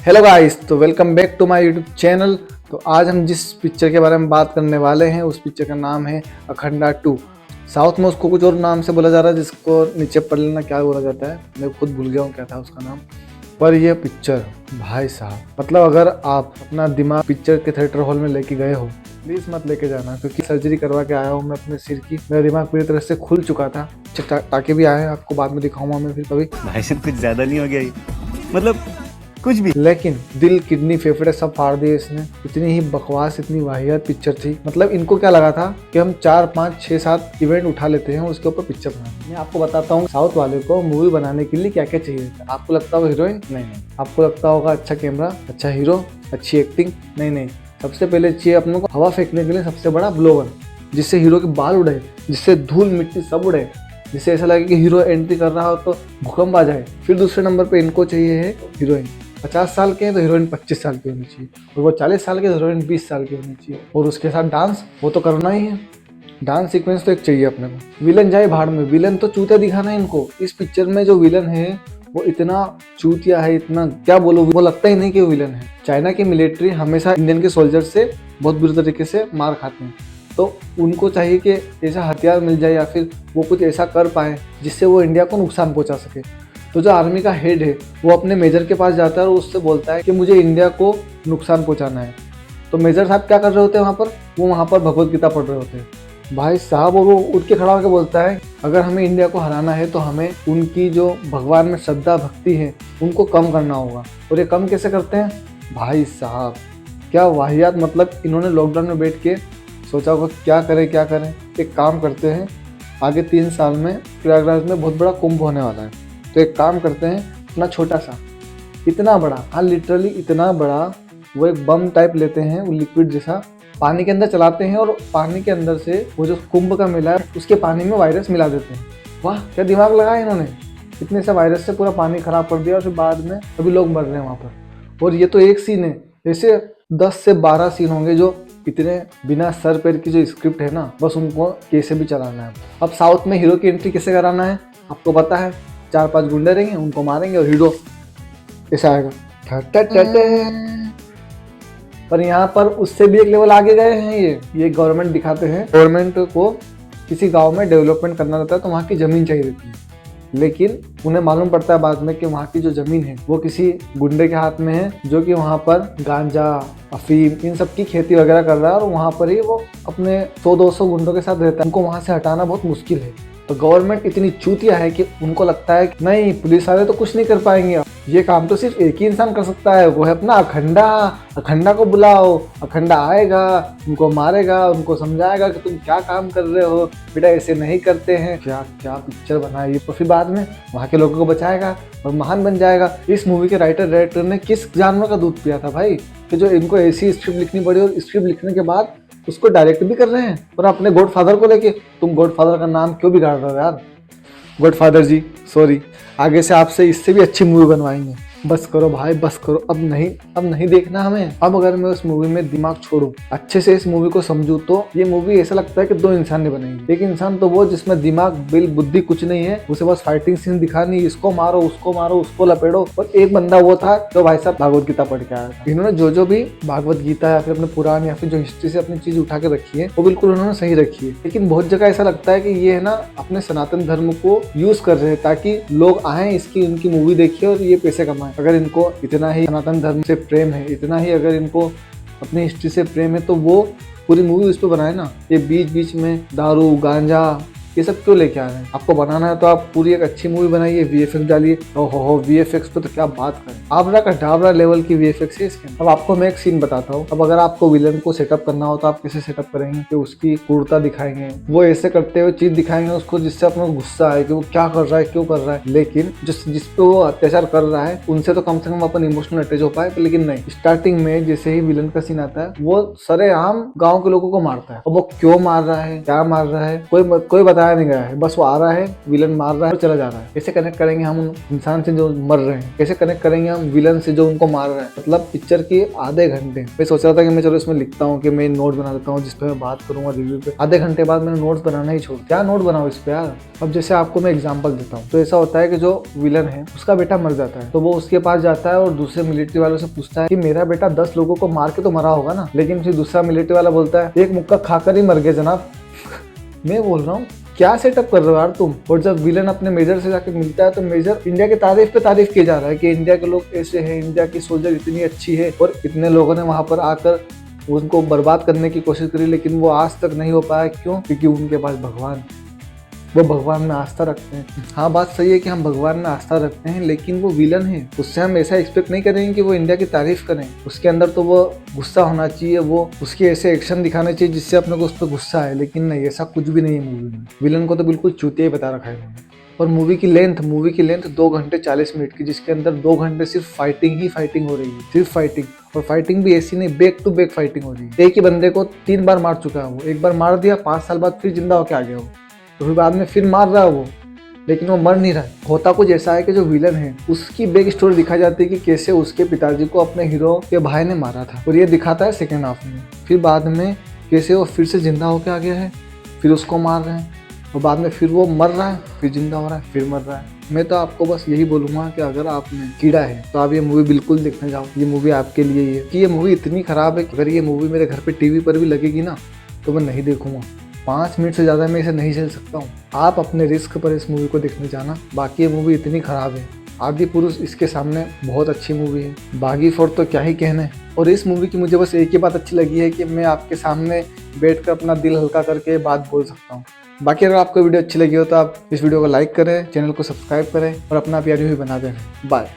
Hello guys, तो welcome back to my YouTube channel. तो आज हम जिस पिक्चर के बारे में बात करने वाले हैं उस पिक्चर का नाम है अखंडा 2। साउथ में उसको कुछ और नाम से बोला जा रहा है जिसको नीचे पढ़ लेना क्या बोला जाता है, मैं खुद भूल गया हूँ क्या था उसका नाम। पर यह पिक्चर भाई साहब, मतलब अगर आप अपना दिमाग पिक्चर के थिएटर हॉल में लेके गए हो प्लीज़ मत लेके जाना, क्योंकि सर्जरी करवा के आया हूँ मैं अपने सिर की। मेरा दिमाग पूरी तरह से खुल चुका था। टाके भी आए हैं, आपको बाद में दिखाऊंगा मैं फिर कभी। भाई साहब कुछ ज्यादा नहीं हो गया ये? मतलब कुछ भी। लेकिन दिल किडनी फेफड़े सब फाड़ दिए इसने। इतनी ही बकवास, इतनी वाहियात पिक्चर थी। मतलब इनको क्या लगा था कि हम 4, 5, 6, 7 इवेंट उठा लेते हैं उसके ऊपर पिक्चर बनाते। मैं आपको बताता हूँ साउथ वाले को मूवी बनाने के लिए क्या क्या चाहिए था। आपको लगता होगा हीरोइन? नहीं। आपको लगता होगा अच्छा कैमरा, अच्छा हीरो, अच्छी एक्टिंग? नहीं। सबसे पहले चाहिए अपनों को हवा फेंकने के लिए सबसे बड़ा ब्लोअर, जिससे हीरो के बाल उड़े, जिससे धूल मिट्टी सब उड़े, जिससे ऐसा लगे कि हीरो एंट्री कर रहा हो तो भूकंप आ जाए। फिर दूसरे नंबर पे इनको चाहिए है हीरोइन। 50 साल के हैं तो हीरोइन 25 साल की होनी चाहिए, और वो 40 साल के तो हीरोइन 20 साल की होनी चाहिए। और उसके साथ डांस, वो तो करना ही है। डांस सीक्वेंस तो एक चाहिए अपने को। विलन जाए भाड़ में, विलन तो चूतिया दिखाना है इनको। इस पिक्चर में जो विलन है वो इतना चूतिया है, इतना क्या बोलो, वो लगता ही नहीं कि वो विलन है। चाइना की मिलिट्री हमेशा इंडियन के सोल्जर से बहुत बुरी तरीके से मार खाते हैं, तो उनको चाहिए कि ऐसा हथियार मिल जाए या फिर वो कुछ ऐसा कर पाए जिससे वो इंडिया को नुकसान पहुंचा सके। तो जो आर्मी का हेड है वो अपने मेजर के पास जाता है और उससे बोलता है कि मुझे इंडिया को नुकसान पहुंचाना है। तो मेजर साहब क्या कर रहे होते हैं वहाँ पर? वो वहाँ पर भगवत गीता पढ़ रहे होते हैं भाई साहब। और वो उठ के खड़ा होकर बोलता है अगर हमें इंडिया को हराना है तो हमें उनकी जो भगवान में श्रद्धा भक्ति है उनको कम करना होगा। और ये कम कैसे करते हैं भाई साहब? क्या वाहियात। मतलब इन्होंने लॉकडाउन में बैठ के सोचा होगा क्या करें। एक काम करते हैं, आगे 3 साल में प्रयागराज में बहुत बड़ा कुंभ होने वाला है, तो एक काम करते हैं अपना छोटा सा, इतना बड़ा, हाँ लिटरली इतना बड़ा, वो एक बम टाइप लेते हैं, वो लिक्विड जैसा, पानी के अंदर चलाते हैं और पानी के अंदर से वो जो कुंभ का मिला है उसके पानी में वायरस मिला देते हैं। वाह क्या दिमाग लगाया इन्होंने। इतने से वायरस से पूरा पानी खराब कर दिया और फिर बाद में अभी लोग मर रहे हैं वहाँ पर। और ये तो एक सीन है, ऐसे 10 से 12 सीन होंगे जो इतने बिना सर पैर की जो स्क्रिप्ट है ना, बस उनको कैसे भी चलाना है। अब साउथ में हीरो की एंट्री कैसे कराना है आपको पता है? 4-5 गुंडे रहेंगे, उनको मारेंगे और हीरो ऐसा आएगा। पर यहाँ पर उससे भी एक लेवल आगे गए हैं ये गवर्नमेंट दिखाते हैं। गवर्नमेंट को किसी गांव में डेवलपमेंट करना रहता है तो वहाँ की ज़मीन चाहिए रहती है, लेकिन उन्हें मालूम पड़ता है बाद में कि वहाँ की जो ज़मीन है वो किसी गुंडे के हाथ में है, जो कि वहाँ पर गांजा, अफीम, इन सब की खेती वगैरह कर रहा है और वहाँ पर ही वो अपने 100-200 गुंडों के साथ रहता है। उनको वहाँ से हटाना बहुत मुश्किल है। तो गवर्नमेंट इतनी चूतिया है कि उनको लगता है कि नहीं, पुलिस वाले तो कुछ नहीं कर पाएंगे, ये काम तो सिर्फ एक ही इंसान कर सकता है, वो है अपना अखंडा। अखंडा को बुलाओ, अखंडा आएगा, उनको मारेगा, उनको समझाएगा कि तुम क्या काम कर रहे हो बेटा, ऐसे नहीं करते हैं। क्या क्या पिक्चर बनाई। तो फिर बाद में वहाँ के लोगों को बचाएगा और महान बन जाएगा। इस मूवी के डायरेक्टर ने किस जानवर का दूध पिया था भाई कि जो इनको ऐसी स्क्रिप्ट लिखनी पड़ी, और स्क्रिप्ट लिखने के बाद उसको डायरेक्ट भी कर रहे हैं। और अपने गॉडफादर को लेके, तुम गॉडफादर का नाम क्यों बिगाड़ रहे हो यार? गॉडफादर जी सॉरी, आगे से आपसे इससे भी अच्छी मूवी बनवाएंगे। बस करो भाई, बस करो, अब नहीं देखना हमें। अब अगर मैं उस मूवी में दिमाग छोड़ूं, अच्छे से इस मूवी को समझूं, तो ये मूवी ऐसा लगता है कि 2 इंसान ने बनाई। एक इंसान तो वो जिसमें दिमाग, बिल, बुद्धि कुछ नहीं है, उसे बस फाइटिंग सीन दिखानी, इसको मारो, उसको लपेटो। और एक बंदा वो था जो भाई साहब भागवत गीता पढ़ के आया था। इन्होंने जो भी भागवत गीता या फिर अपने पुराण या फिर जो हिस्ट्री से अपनी चीज उठा के रखी है वो बिल्कुल उन्होंने सही रखी है। लेकिन बहुत जगह ऐसा लगता है कि ये है ना अपने सनातन धर्म को यूज कर रहे हैं ताकि लोग आए, इसकी उनकी मूवी देखिए और ये पैसे कमाए। अगर इनको इतना ही सनातन धर्म से प्रेम है, इतना ही अगर इनको अपनी हिस्ट्री से प्रेम है, तो वो पूरी मूवी उस पर बनाए ना। ये बीच बीच में दारू, गांजा, ये सब क्यों लेके आ रहे हैं? आपको बनाना है तो आप पूरी एक अच्छी मूवी बनाइए, वीएफएक्स डालिए। ओहो वीएफएक्स पे तो क्या बात करें, आबरा का डाबरा लेवल की वीएफएक्स है इसके। अब आपको मैं एक सीन बताता हूँ। अब अगर आपको विलन को सेटअप करना हो तो आप कैसे सेटअप करेंगे? कि उसकी क्रूरता दिखाएंगे, वो ऐसे करते हुए चीज दिखाएंगे उसको जिससे अपना गुस्सा है कि वो क्या कर रहा है, क्यों कर रहा है। लेकिन जिस पे वो अत्याचार कर रहा है उनसे तो कम से कम अपन इमोशनल अटैच हो पाए। लेकिन नहीं, स्टार्टिंग में जैसे ही विलन का सीन आता है वो सरेआम गाँव के लोगों को मारता है। और वो क्यों मार रहा है, क्या मार रहा है, कोई बता दिखाया नहीं गया है, बस वो आ रहा है, विलन मार रहा है और चला जा रहा है। कैसे कनेक्ट करेंगे हम उन इंसान से जो मर रहे हैं, कैसे कनेक्ट करेंगे हम विलन से जो उनको मार रहा है। मतलब पिक्चर के आधे घंटे मैं सोच रहा था कि मैं चलो इसमें लिखता हूँ कि मैं नोट बना लेता हूँ जिस पे मैं बात करूंगा रिव्यू पे। आधे घंटे बाद मैंने नोट्स बनाना ही छोड़, क्या नोट बनाओ इस पे यार। अब जैसे आपको मैं एग्जांपल देता हूँ, तो ऐसा होता है कि जो विलन है उसका बेटा मर जाता है, तो वो उसके पास जाता है और दूसरे मिलिट्री वालों से पूछता है कि मेरा बेटा 10 लोगों को मार के तो मरा होगा ना। लेकिन फिर दूसरा मिलिट्री वाला बोलता है एक मुक्का खाकर ही मर गए जनाब। मैं बोल रहा हूँ क्या सेटअप कर रहे हो यार तुम। और जब विलन अपने मेजर से जाके मिलता है तो मेजर इंडिया की तारीफ पे तारीफ किया जा रहा है कि इंडिया के लोग ऐसे हैं, इंडिया की सोल्जर इतनी अच्छी है, और इतने लोगों ने वहां पर आकर उनको बर्बाद करने की कोशिश करी, लेकिन वो आज तक नहीं हो पाया। क्यों? क्योंकि उनके पास भगवान, वो भगवान में आस्था रखते हैं। हाँ, बात सही है कि हम भगवान में आस्था रखते हैं, लेकिन वो विलन है, उससे हम ऐसा एक्सपेक्ट नहीं करेंगे कि वो इंडिया की तारीफ करें। उसके अंदर तो वो गुस्सा होना चाहिए, वो उसके ऐसे एक्शन दिखाने चाहिए जिससे अपने को उस पर गुस्सा है, लेकिन नहीं, ऐसा कुछ भी नहीं है मूवी में। विलन को तो बिल्कुल चूतिया ही बता रखा है इन्होंने। और मूवी की लेंथ 2 घंटे 40 मिनट की, जिसके अंदर 2 घंटे सिर्फ फाइटिंग ही फाइटिंग हो रही है, सिर्फ फाइटिंग। और फाइटिंग भी ऐसी नहीं, बैक टू बैक फाइटिंग हो रही है। एक ही बंदे को 3 बार मार चुका है वो, एक बार मार दिया, 5 साल बाद फिर जिंदा होके आ गया वो, तो फिर बाद में फिर मार रहा है वो, लेकिन वो मर नहीं रहा है। होता कुछ ऐसा है कि जो विलन है उसकी बैक स्टोरी दिखाई जाती है कि कैसे उसके पिताजी को अपने हीरो के भाई ने मारा था, और ये दिखाता है सेकेंड हाफ में। फिर बाद में कैसे वो फिर से जिंदा होके आ गया है, फिर उसको मार रहे हैं, और बाद में फिर वो मर रहा है, फिर जिंदा हो रहा है, फिर मर रहा है। मैं तो आपको बस यही बोलूंगा कि अगर आप में कीड़ा है तो आप ये मूवी बिल्कुल देखने जाओ। ये मूवी आपके लिए ही है कि ये मूवी इतनी खराब है कि अगर ये मूवी मेरे घर पे टीवी पर भी लगेगी ना तो मैं नहीं देखूंगा। 5 मिनट से ज़्यादा मैं इसे नहीं झेल सकता हूँ। आप अपने रिस्क पर इस मूवी को देखने जाना। बाकी ये मूवी इतनी ख़राब है, आदिपुरुष इसके सामने बहुत अच्छी मूवी है, बागी 4 तो क्या ही कहने। और इस मूवी की मुझे बस एक ही बात अच्छी लगी है कि मैं आपके सामने बैठकर अपना दिल हल्का करके बात बोल सकता हूँ। बाकी अगर आपको वीडियो अच्छी लगी हो तो आप इस वीडियो को लाइक करें, चैनल को सब्सक्राइब करें और अपना प्यारी हुई बना दें। बाय।